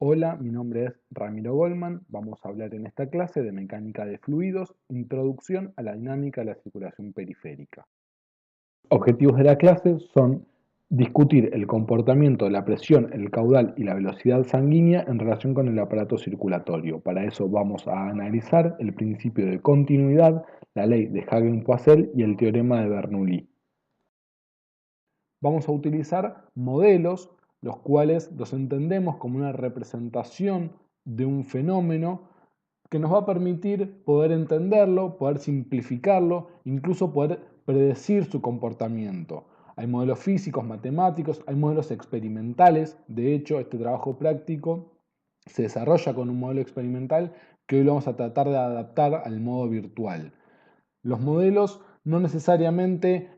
Hola, mi nombre es Ramiro Goldman. Vamos a hablar en esta clase de mecánica de fluidos, introducción a la dinámica de la circulación periférica. Objetivos de la clase son discutir el comportamiento de la presión, el caudal y la velocidad sanguínea en relación con el aparato circulatorio. Para eso vamos a analizar el principio de continuidad, la ley de Hagen-Poiseuille y el teorema de Bernoulli. Vamos a utilizar modelos, los cuales los entendemos como una representación de un fenómeno que nos va a permitir poder entenderlo, poder simplificarlo, incluso poder predecir su comportamiento. Hay modelos físicos, matemáticos, hay modelos experimentales. De hecho, este trabajo práctico se desarrolla con un modelo experimental que hoy lo vamos a tratar de adaptar al modo virtual. Los modelos no necesariamente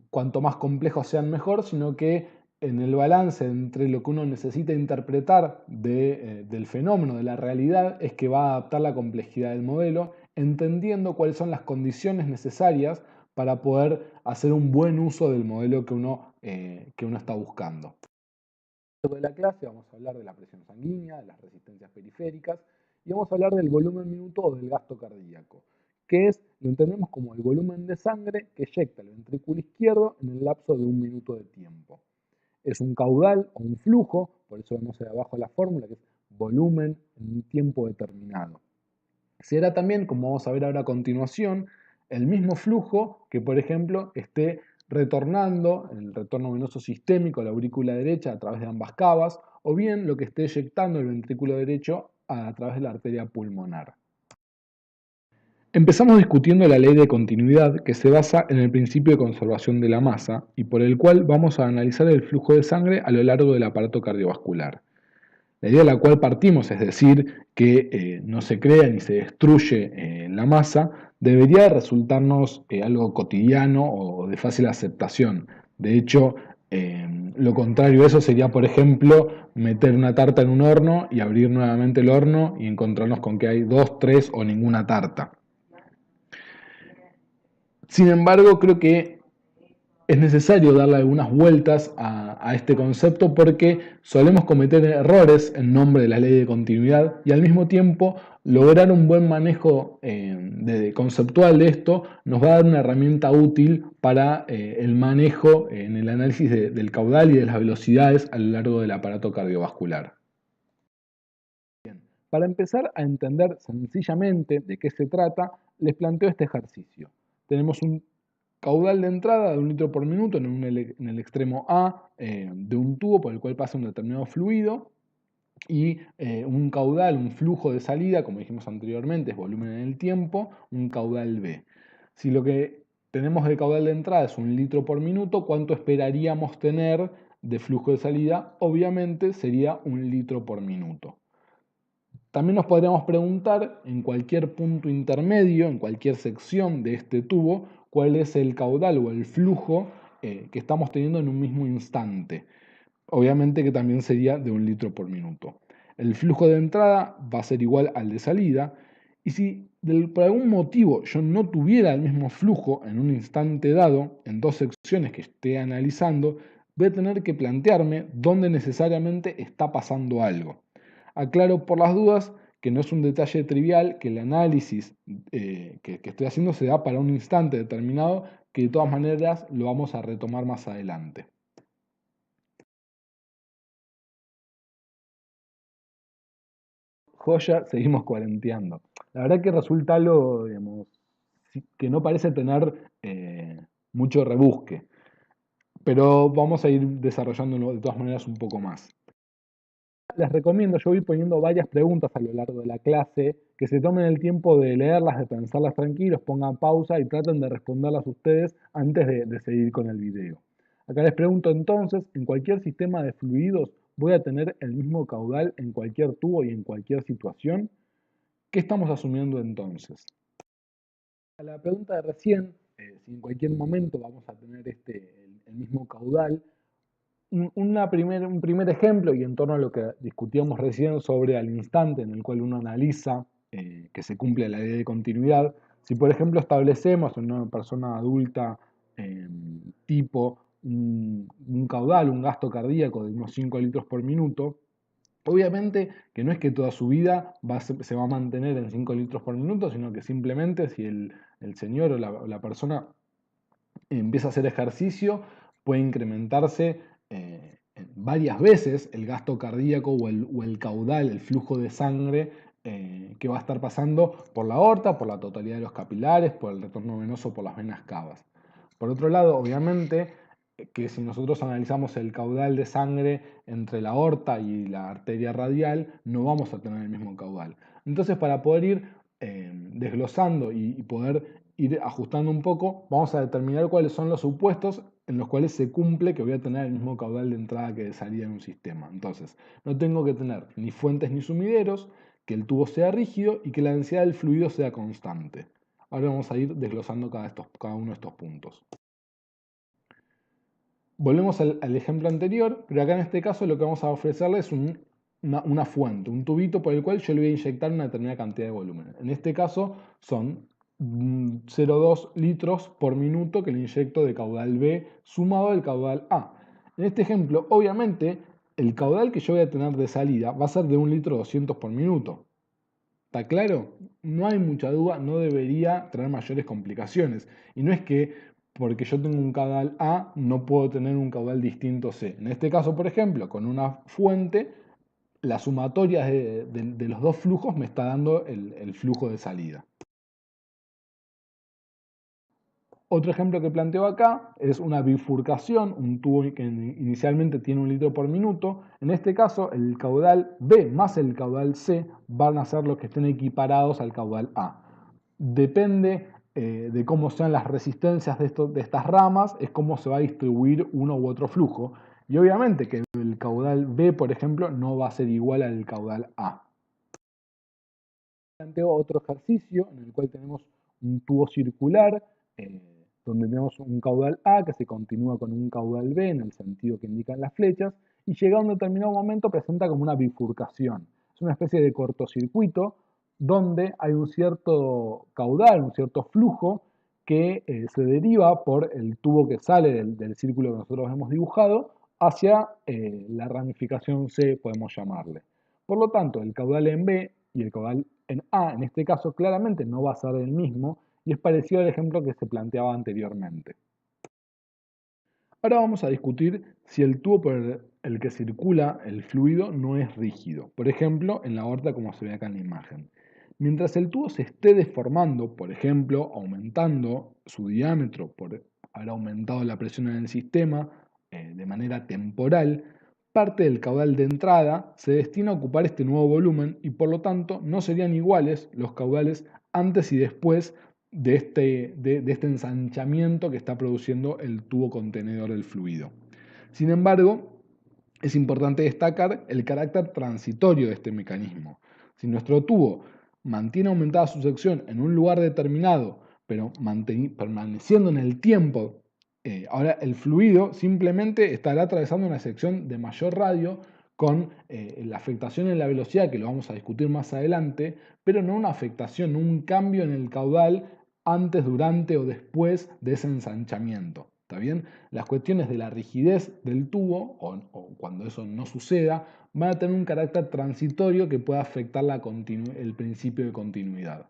cuanto más complejos sean mejor, sino que en el balance entre lo que uno necesita interpretar del fenómeno, de la realidad, es que va a adaptar la complejidad del modelo, entendiendo cuáles son las condiciones necesarias para poder hacer un buen uso del modelo que uno está buscando. De la clase vamos a hablar de la presión sanguínea, de las resistencias periféricas y vamos a hablar del volumen minuto o del gasto cardíaco, que lo entendemos como el volumen de sangre que eyecta el ventrículo izquierdo en el lapso de un minuto de tiempo. Es un caudal o un flujo, por eso vemos ahí abajo la fórmula, que es volumen en un tiempo determinado. Será también, como vamos a ver ahora a continuación, el mismo flujo que, por ejemplo, esté retornando en el retorno venoso sistémico a la aurícula derecha a través de ambas cavas, o bien lo que esté eyectando el ventrículo derecho a través de la arteria pulmonar. Empezamos discutiendo la ley de continuidad que se basa en el principio de conservación de la masa y por el cual vamos a analizar el flujo de sangre a lo largo del aparato cardiovascular. La idea de la cual partimos, es decir, que no se crea ni se destruye la masa, debería resultarnos algo cotidiano o de fácil aceptación. De hecho, lo contrario a eso sería, por ejemplo, meter una tarta en un horno y abrir nuevamente el horno y encontrarnos con que hay 2, 3 o ninguna tarta. Sin embargo, creo que es necesario darle algunas vueltas a este concepto porque solemos cometer errores en nombre de la ley de continuidad y al mismo tiempo lograr un buen manejo conceptual de esto nos va a dar una herramienta útil para el manejo en el análisis del caudal y de las velocidades a lo largo del aparato cardiovascular. Bien, para empezar a entender sencillamente de qué se trata, les planteo este ejercicio. Tenemos un caudal de entrada de 1 litro por minuto en el extremo A de un tubo por el cual pasa un determinado fluido y un caudal, un flujo de salida, como dijimos anteriormente, es volumen en el tiempo, un caudal B. Si lo que tenemos de caudal de entrada es 1 litro por minuto, ¿cuánto esperaríamos tener de flujo de salida? Obviamente sería 1 litro por minuto. También nos podríamos preguntar en cualquier punto intermedio, en cualquier sección de este tubo, cuál es el caudal o el flujo que estamos teniendo en un mismo instante. Obviamente que también sería de 1 litro por minuto. El flujo de entrada va a ser igual al de salida y si por algún motivo yo no tuviera el mismo flujo en un instante dado, en dos secciones que esté analizando, voy a tener que plantearme dónde necesariamente está pasando algo. Aclaro por las dudas que no es un detalle trivial, que el análisis que estoy haciendo se da para un instante determinado, que de todas maneras lo vamos a retomar más adelante. Joya, seguimos cuarenteando. La verdad que resulta algo, digamos, que no parece tener mucho rebusque, pero vamos a ir desarrollándolo de todas maneras un poco más. Les recomiendo, yo voy poniendo varias preguntas a lo largo de la clase, que se tomen el tiempo de leerlas, de pensarlas tranquilos, pongan pausa y traten de responderlas ustedes antes de seguir con el video. Acá les pregunto entonces, en cualquier sistema de fluidos, ¿voy a tener el mismo caudal en cualquier tubo y en cualquier situación? ¿Qué estamos asumiendo entonces? A la pregunta de recién, si en cualquier momento vamos a tener el mismo caudal, un primer ejemplo, y en torno a lo que discutíamos recién sobre al instante en el cual uno analiza que se cumple la ley de continuidad, si por ejemplo establecemos en una persona adulta tipo un caudal, un gasto cardíaco de unos 5 litros por minuto, Obviamente que no es que toda su vida se va a mantener en 5 litros por minuto, sino que simplemente si el señor o la persona empieza a hacer ejercicio, puede incrementarse varias veces el gasto cardíaco o el caudal, el flujo de sangre que va a estar pasando por la aorta, por la totalidad de los capilares, por el retorno venoso, por las venas cavas. Por otro lado, obviamente, que si nosotros analizamos el caudal de sangre entre la aorta y la arteria radial, no vamos a tener el mismo caudal. Entonces, para poder ir desglosando y poder ir ajustando un poco, vamos a determinar cuáles son los supuestos en los cuales se cumple que voy a tener el mismo caudal de entrada que de salida en un sistema. Entonces, no tengo que tener ni fuentes ni sumideros, que el tubo sea rígido y que la densidad del fluido sea constante. Ahora vamos a ir desglosando cada uno de estos puntos. Volvemos al ejemplo anterior, pero acá en este caso lo que vamos a ofrecerle es una fuente, un tubito por el cual yo le voy a inyectar una determinada cantidad de volumen. En este caso son 0,2 litros por minuto que le inyecto de caudal B sumado al caudal A. En este ejemplo, obviamente, el caudal que yo voy a tener de salida va a ser de 1,2 litros por minuto. ¿Está claro? No hay mucha duda, no debería traer mayores complicaciones. Y no es que porque yo tengo un caudal A no puedo tener un caudal distinto C. En este caso, por ejemplo, con una fuente, la sumatoria de los dos flujos me está dando el flujo de salida. Otro ejemplo que planteo acá es una bifurcación, un tubo que inicialmente tiene 1 litro por minuto. En este caso, el caudal B más el caudal C van a ser los que estén equiparados al caudal A. Depende de cómo sean las resistencias de estas ramas, es cómo se va a distribuir uno u otro flujo. Y obviamente que el caudal B, por ejemplo, no va a ser igual al caudal A. Planteo otro ejercicio en el cual tenemos un tubo circular donde tenemos un caudal A que se continúa con un caudal B en el sentido que indican las flechas y llega a un determinado momento presenta como una bifurcación. Es una especie de cortocircuito donde hay un cierto caudal, un cierto flujo que se deriva por el tubo que sale del círculo que nosotros hemos dibujado hacia la ramificación C, podemos llamarle. Por lo tanto, el caudal en B y el caudal en A, en este caso, claramente no va a ser el mismo y es parecido al ejemplo que se planteaba anteriormente. Ahora vamos a discutir si el tubo por el que circula el fluido no es rígido, por ejemplo, en la aorta como se ve acá en la imagen. Mientras el tubo se esté deformando, por ejemplo, aumentando su diámetro por haber aumentado la presión en el sistema de manera temporal, parte del caudal de entrada se destina a ocupar este nuevo volumen y por lo tanto no serían iguales los caudales antes y después de este ensanchamiento que está produciendo el tubo contenedor del fluido. Sin embargo, es importante destacar el carácter transitorio de este mecanismo. Si nuestro tubo mantiene aumentada su sección en un lugar determinado, pero permaneciendo en el tiempo, ahora el fluido simplemente estará atravesando una sección de mayor radio con la afectación en la velocidad, que lo vamos a discutir más adelante, pero no una afectación, un cambio en el caudal antes, durante o después de ese ensanchamiento. ¿Está bien? Las cuestiones de la rigidez del tubo, o cuando eso no suceda, van a tener un carácter transitorio que pueda afectar el principio de continuidad.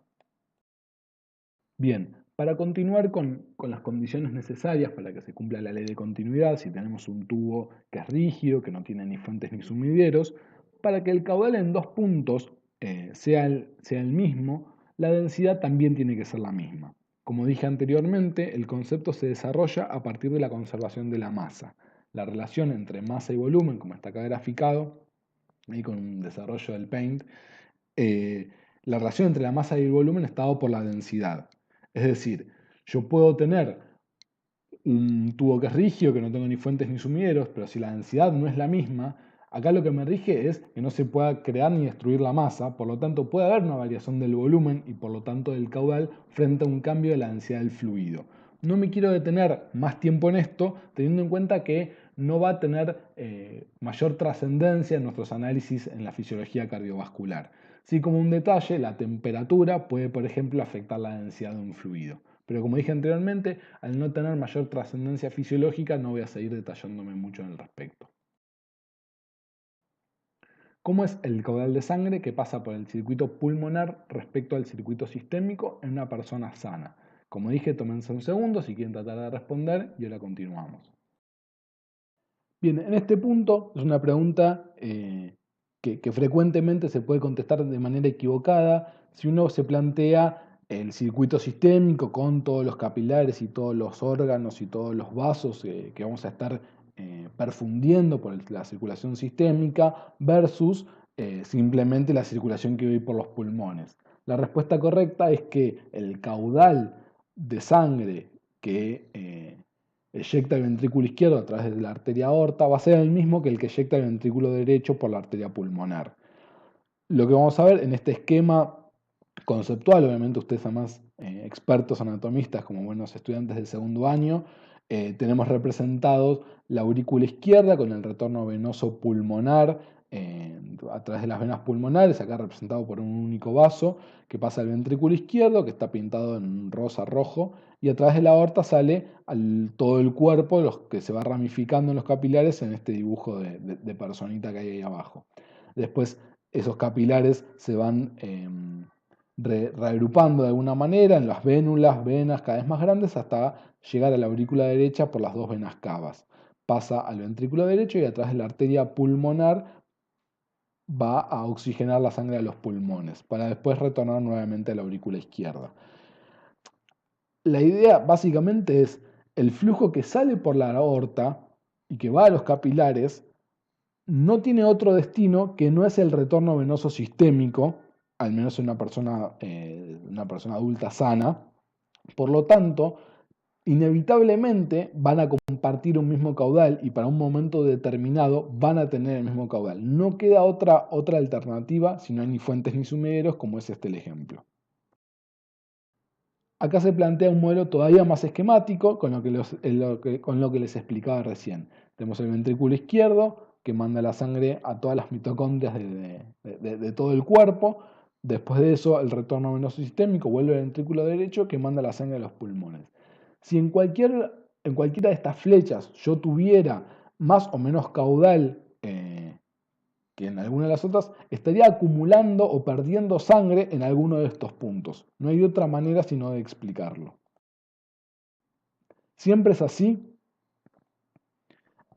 Bien, para continuar con las condiciones necesarias para que se cumpla la ley de continuidad, si tenemos un tubo que es rígido, que no tiene ni fuentes ni sumideros, para que el caudal en dos puntos sea el mismo, la densidad también tiene que ser la misma. Como dije anteriormente, el concepto se desarrolla a partir de la conservación de la masa. La relación entre masa y volumen, como está acá graficado, y con un desarrollo del Paint, eh, la relación entre la masa y el volumen está dado por la densidad. Es decir, yo puedo tener un tubo que es rígido, que no tengo ni fuentes ni sumideros, pero si la densidad no es la misma, acá lo que me rige es que no se pueda crear ni destruir la masa, por lo tanto puede haber una variación del volumen y por lo tanto del caudal frente a un cambio de la densidad del fluido. No me quiero detener más tiempo en esto, teniendo en cuenta que no va a tener mayor trascendencia en nuestros análisis en la fisiología cardiovascular. Sí, como un detalle, la temperatura puede, por ejemplo, afectar la densidad de un fluido. Pero como dije anteriormente, al no tener mayor trascendencia fisiológica, no voy a seguir detallándome mucho en el respecto. ¿Cómo es el caudal de sangre que pasa por el circuito pulmonar respecto al circuito sistémico en una persona sana? Como dije, tómense un segundo si quieren tratar de responder y ahora continuamos. Bien, en este punto es una pregunta que frecuentemente se puede contestar de manera equivocada si uno se plantea el circuito sistémico con todos los capilares y todos los órganos y todos los vasos que vamos a estar perfundiendo por la circulación sistémica versus simplemente la circulación que hay por los pulmones. La respuesta correcta es que el caudal de sangre que eyecta el ventrículo izquierdo a través de la arteria aorta va a ser el mismo que el que eyecta el ventrículo derecho por la arteria pulmonar. Lo que vamos a ver en este esquema conceptual, obviamente ustedes son más expertos anatomistas como buenos estudiantes del segundo año, tenemos representados la aurícula izquierda con el retorno venoso pulmonar a través de las venas pulmonares, acá representado por un único vaso que pasa al ventrículo izquierdo, que está pintado en rosa rojo, y a través de la aorta sale todo el cuerpo, que se va ramificando en los capilares en este dibujo de personita que hay ahí abajo. Después esos capilares se van reagrupando de alguna manera en las vénulas, venas cada vez más grandes hasta llegar a la aurícula derecha por las dos venas cavas. Pasa al ventrículo derecho y a través de la arteria pulmonar va a oxigenar la sangre a los pulmones para después retornar nuevamente a la aurícula izquierda. La idea básicamente es el flujo que sale por la aorta y que va a los capilares no tiene otro destino que no es el retorno venoso sistémico, al menos en una persona adulta sana. Por lo tanto, inevitablemente van a compartir un mismo caudal y para un momento determinado van a tener el mismo caudal. No queda otra alternativa si no hay ni fuentes ni sumideros, como es este el ejemplo. Acá se plantea un modelo todavía más esquemático con lo que les explicaba recién. Tenemos el ventrículo izquierdo que manda la sangre a todas las mitocondrias de todo el cuerpo. Después de eso, el retorno venoso sistémico vuelve al ventrículo derecho que manda la sangre a los pulmones. Si en cualquiera de estas flechas yo tuviera más o menos caudal que en alguna de las otras, estaría acumulando o perdiendo sangre en alguno de estos puntos. No hay otra manera sino de explicarlo. Siempre es así.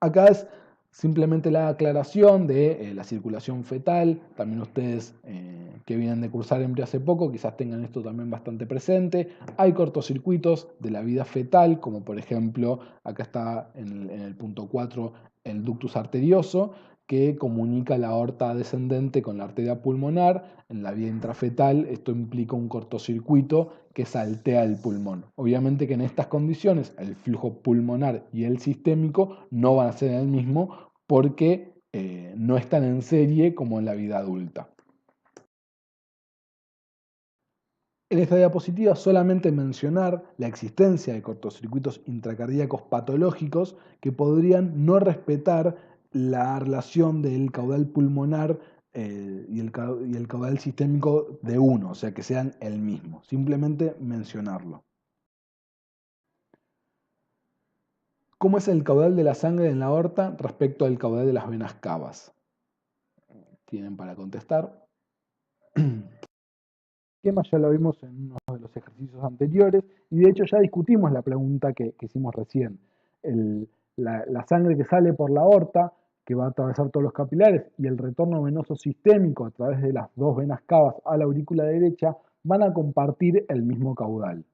Acá es simplemente la aclaración de la circulación fetal. También ustedes que vienen de cursar empleo hace poco, quizás tengan esto también bastante presente. Hay cortocircuitos de la vida fetal, como por ejemplo, acá está en el punto 4 el ductus arterioso, que comunica la aorta descendente con la arteria pulmonar. En la vía intrafetal esto implica un cortocircuito que saltea el pulmón. Obviamente que en estas condiciones el flujo pulmonar y el sistémico no van a ser el mismo porque no están en serie como en la vida adulta. En esta diapositiva solamente mencionar la existencia de cortocircuitos intracardíacos patológicos que podrían no respetar la relación del caudal pulmonar y el caudal sistémico de uno, o sea que sean el mismo. Simplemente mencionarlo. ¿Cómo es el caudal de la sangre en la aorta respecto al caudal de las venas cavas? Tienen para contestar. Esquema ya lo vimos en uno de los ejercicios anteriores y de hecho ya discutimos la pregunta que hicimos recién. La sangre que sale por la aorta, que va a atravesar todos los capilares, y el retorno venoso sistémico a través de las dos venas cavas a la aurícula derecha van a compartir el mismo caudal.